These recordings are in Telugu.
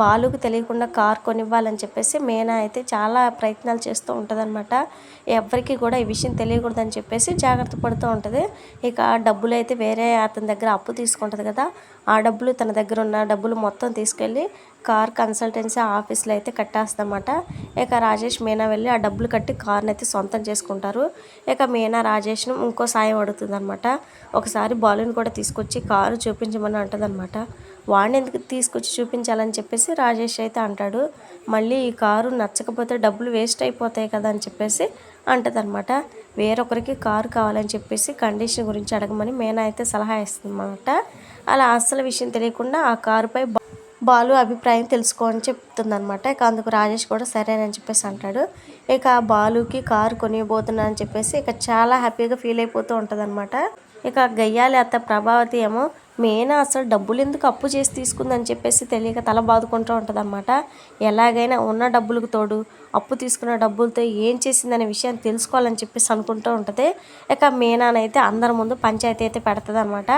బాలుకు తెలియకుండా కార్ కొనివ్వాలని చెప్పేసి మీనా అయితే చాలా ప్రయత్నాలు చేస్తూ ఉంటుందన్నమాట. ఎవరికి కూడా ఈ విషయం తెలియకూడదని చెప్పేసి జాగ్రత్త పడుతూ ఉంటుంది. ఇక డబ్బులు అయితే వేరే అతని దగ్గర అప్పు తీసుకుంటుంది కదా, ఆ డబ్బులు తన దగ్గర ఉన్న డబ్బులు మొత్తం తీసుకెళ్ళి కార్ కన్సల్టెన్సీ ఆఫీస్లో అయితే కట్టేస్తామన్నమాట. ఇక రాజేష్ మీనా వెళ్ళి ఆ డబ్బులు కట్టి కార్ని అయితే సొంతం చేసుకుంటారు. ఇక మీనా రాజేష్ను ఇంకో సాయం అడుగుతుందన్నమాట. ఒకసారి బాలుని కూడా తీసుకొచ్చి కారు చూపించమని అంటుందన్నమాట. వాడిని ఎందుకు తీసుకొచ్చి చూపించాలని చెప్పేసి రాజేష్ అయితే అంటాడు. మళ్ళీ ఈ కారు నచ్చకపోతే డబ్బులు వేస్ట్ అయిపోతాయి కదా అని చెప్పేసి అంటదనమాట. వేరొకరికి కారు కావాలని చెప్పేసి కండిషన్ గురించి అడగమని మీనా అయితే సలహా ఇస్తుందన్నమాట. అలా అస్సలు విషయం తెలియకుండా ఆ కారుపై బాలు అభిప్రాయం తెలుసుకోని చెప్తుందనమాట. ఇక అందుకు రాజేష్ కూడా సరేనని చెప్పేసి అంటాడు. ఇక బాలుకి కారు కొనిపోతున్నా అని చెప్పేసి ఇక చాలా హ్యాపీగా ఫీల్ అయిపోతూ ఉంటుందన్నమాట. ఇక గయ్యాలి అత్త ప్రభావతి ఏమో మీనా అసలు డబ్బులు ఎందుకు అప్పు చేసి తీసుకుందని చెప్పేసి తెలియక తల బాదుకుంటూ ఉంటుంది అన్నమాట. ఎలాగైనా ఉన్న డబ్బులకు తోడు అప్పు తీసుకున్న డబ్బులతో ఏం చేసిందనే విషయాన్ని తెలుసుకోవాలని చెప్పేసి అనుకుంటూ ఉంటుంది. ఇక మీనానైతే అందరి ముందు పంచాయతీ అయితే పెడుతుంది అనమాట.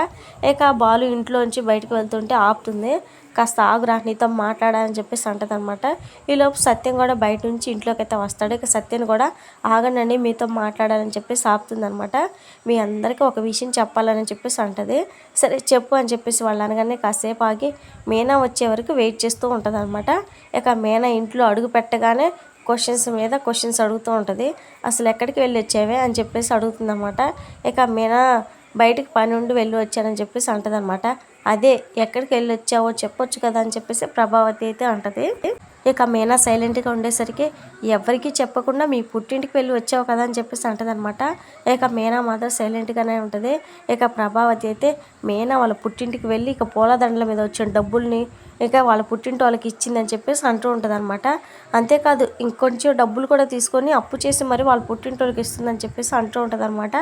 ఇక బాలు ఇంట్లోంచి బయటకు వెళ్తుంటే ఆపుతుంది. కాస్త ఆగురా, నీతో మాట్లాడాలని చెప్పేసి అంటుంది అనమాట. ఈలోపు సత్యం కూడా బయట నుంచి ఇంట్లోకి అయితే వస్తాడు. ఇక సత్యం కూడా ఆగనండి, మీతో మాట్లాడాలని చెప్పేసి ఆపుతుంది అనమాట. మీ అందరికీ ఒక విషయం చెప్పాలని చెప్పేసి అంటుంది. సరే చెప్పు అని చెప్పేసి వాళ్ళు అనగానే కాసేపు ఆగి మీనా వచ్చే వరకు వెయిట్ చేస్తూ ఉంటుంది అనమాట. ఇక మీనా ఇంట్లో అడుగు పెట్టగానే క్వశ్చన్స్ మీద క్వశ్చన్స్ అడుగుతూ ఉంటుంది. అసలు ఎక్కడికి వెళ్ళి వచ్చావే అని చెప్పేసి అడుగుతుంది అనమాట. ఇక మీనా బయటికి పని ఉండి వెళ్ళి వచ్చానని చెప్పేసి అంటుంది అనమాట. అదే ఎక్కడికి వెళ్ళి వచ్చావో చెప్పొచ్చు కదా అని చెప్పేసి ప్రభావతి అయితే అంటది. ఇక మీనా సైలెంట్గా ఉండేసరికి ఎవరికి చెప్పకుండా మీ పుట్టింటికి వెళ్ళి వచ్చావు కదా అని చెప్పేసి అంటది అనమాట. ఇక మీనా మాత్రం సైలెంట్గానే ఉంటుంది. ఇక ప్రభావతి అయితే మీనా వాళ్ళ పుట్టింటికి వెళ్ళి ఇక పూలదండల మీద వచ్చిన డబ్బుల్ని ఇక వాళ్ళ పుట్టింటి వాళ్ళకి ఇచ్చిందని చెప్పేసి అంటూ ఉంటుంది అనమాట. అంతేకాదు ఇంకొంచెం డబ్బులు కూడా తీసుకొని అప్పు చేసి మరి వాళ్ళ పుట్టింటి వాళ్ళకి ఇస్తుందని చెప్పేసి అంటూ ఉంటుంది అనమాట.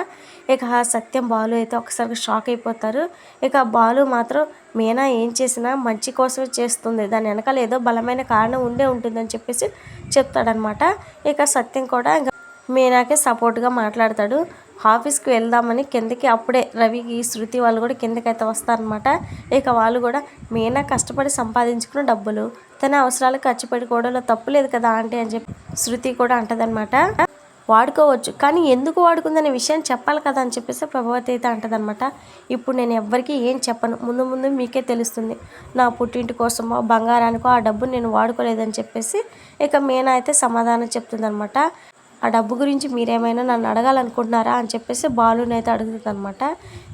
ఇక సత్యం బాలు అయితే ఒకసారిగా షాక్ అయిపోతారు. ఇక బాలు మాత్రం మీనా ఏం చేసినా మంచి కోసమే చేస్తుంది, దాని వెనకాల ఏదో బలమైన కారణం ఉండే ఉంటుందని చెప్పేసి చెప్తాడనమాట. ఇక సత్యం కూడా ఇంకా మీనాకే సపోర్ట్గా మాట్లాడతాడు. ఆఫీస్కి వెళ్దామని కిందకి అప్పుడే రవికి శృతి వాళ్ళు కూడా కిందకైతే వస్తారనమాట. ఇక వాళ్ళు కూడా మీనా కష్టపడి సంపాదించుకున్న డబ్బులు తన అవసరాలకు ఖర్చు పెట్టుకోవడంలో తప్పు లేదు కదా ఆంటీ అని చెప్పి శృతి కూడా అంటదనమాట. వాడుకోవచ్చు కానీ ఎందుకు వాడుకుందనే విషయం చెప్పాలి కదా అని చెప్పేసి ప్రభావతి అయితే అంటదనమాట. ఇప్పుడు నేను ఎవ్వరికీ ఏం చెప్పను, ముందు ముందు మీకే తెలుస్తుంది. నా పుట్టింటి కోసమో బంగారానికో ఆ డబ్బు నేను వాడుకోలేదని చెప్పేసి ఇక మీనా అయితే సమాధానం చెప్తుందనమాట. ఆ డబ్బు గురించి మీరేమైనా నన్ను అడగాలనుకుంటున్నారా అని చెప్పేసి బాలుని అయితే అడుగుతుంది అనమాట.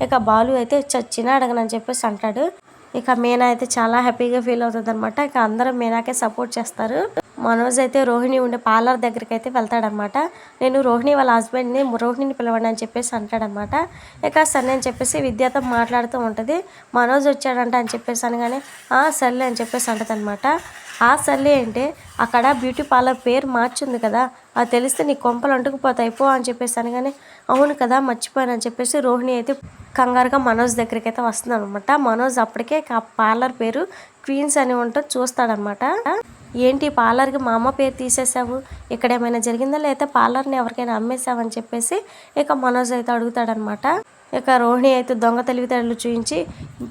ఇక బాలు అయితే చచ్చినా అడగనని చెప్పేసి అంటాడు. ఇక మీనా అయితే చాలా హ్యాపీగా ఫీల్ అవుతుంది అనమాట. ఇక అందరూ మీనాకే సపోర్ట్ చేస్తారు. మనోజ్ అయితే రోహిణి ఉండే పార్లర్ దగ్గరికి అయితే వెళ్తాడనమాట. నేను రోహిణి వాళ్ళ హస్బెండ్ని రోహిణిని పిలవండి అని చెప్పేసి అంటాడనమాట. ఇక సరే అని చెప్పేసి విద్యతో మాట్లాడుతూ ఉంటుంది. మనోజ్ వచ్చాడంట అని చెప్పేసి అనగానే సర్లే అని చెప్పేసి అంటది అనమాట. సర్లే అంటే అక్కడ బ్యూటీ పార్లర్ పేరు మార్చుంది కదా, అది తెలిస్తే నీ కొంపలు అంటుకుపోతాయి పో అని చెప్పేసి అనగానే అవును కదా మర్చిపోయాను అని చెప్పేసి రోహిణి అయితే కంగారుగా మనోజ్ దగ్గరికి అయితే వస్తుంది అనమాట. మనోజ్ అప్పటికే ఆ పార్లర్ పేరు క్వీన్స్ అని ఉంటుంది చూస్తాడనమాట. ఏంటి పార్లర్కి మా అమ్మ పేరు తీసేసావు, ఇక్కడ ఏమైనా జరిగిందా లేదా పార్లర్ని ఎవరికైనా అమ్మేసావని చెప్పేసి ఇక మనోజ్ అయితే అడుగుతాడనమాట. ఇక రోహిణి అయితే దొంగ తెలివితేటలు చూపించి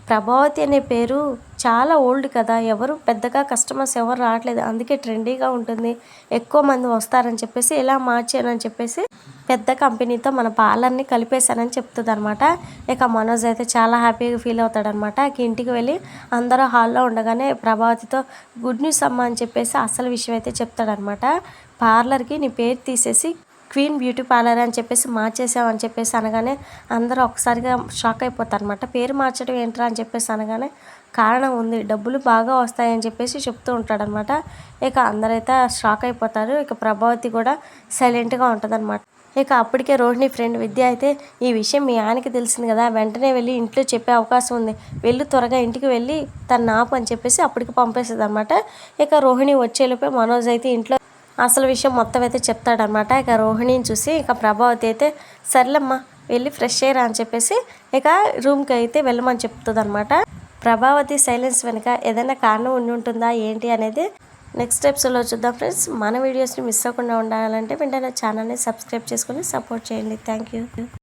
ప్రభావతి అనే పేరు చాలా ఓల్డ్ కదా, ఎవరు పెద్దగా కస్టమర్స్ ఎవరు రావట్లేదు, అందుకే ట్రెండీగా ఉంటుంది, ఎక్కువ మంది వస్తారని చెప్పేసి ఇలా మార్చానని చెప్పేసి పెద్ద కంపెనీతో మన పార్లర్ని కలిపేశానని చెప్తుంది అనమాట. ఇక మనోజ్ అయితే చాలా హ్యాపీగా ఫీల్ అవుతాడనమాట. ఇక ఇంటికి వెళ్ళి అందరూ హాల్లో ఉండగానే ప్రభావతితో గుడ్ న్యూస్ అమ్మ అని చెప్పేసి అసలు విషయం అయితే చెప్తాడనమాట. పార్లర్కి నీ పేరు తీసేసి క్వీన్ బ్యూటీ పార్లర్ అని చెప్పేసి మార్చేసామని చెప్పేసి అనగానే అందరూ ఒకసారిగా షాక్ అయిపోతారు అనమాట. పేరు మార్చడం ఏంట్రా అని చెప్పేసి అనగానే కారణం ఉంది, డబ్బులు బాగా వస్తాయని చెప్పేసి చెప్తూ ఉంటాడనమాట. ఇక అందరైతే షాక్ అయిపోతారు. ఇక ప్రభావతి కూడా సైలెంట్గా ఉంటుందన్నమాట. ఇక అప్పటికే రోహిణి ఫ్రెండ్ విద్య అయితే ఈ విషయం మీ ఆయనకి తెలిసింది కదా, వెంటనే వెళ్ళి ఇంట్లో చెప్పే అవకాశం ఉంది, వెళ్ళి త్వరగా ఇంటికి వెళ్ళి తను నాపు అని చెప్పేసి అప్పటికి పంపేస్తుంది అనమాట. ఇక రోహిణి వచ్చేలోపే మనోజ్ అయితే ఇంట్లో అసలు విషయం మొత్తం అయితే చెప్తాడనమాట. ఇక రోహిణిని చూసి ఇక ప్రభావతి అయితే సర్లేమ్మా వెళ్ళి ఫ్రెష్ అయ్యరా అని చెప్పేసి ఇక రూమ్కి అయితే వెళ్ళమని చెప్తుంది అనమాట. ప్రభావతి సైలెన్స్ వెనుక ఏదైనా కారణం ఉండి ఉంటుందా ఏంటి అనేది నెక్స్ట్ ఎపిసోడ్లో చూద్దాం ఫ్రెండ్స్. మన వీడియోస్ని మిస్ అవ్వకుండా ఉండాలంటే వెంటనే ఛానల్ని సబ్స్క్రైబ్ చేసుకొని సపోర్ట్ చేయండి. Thank you.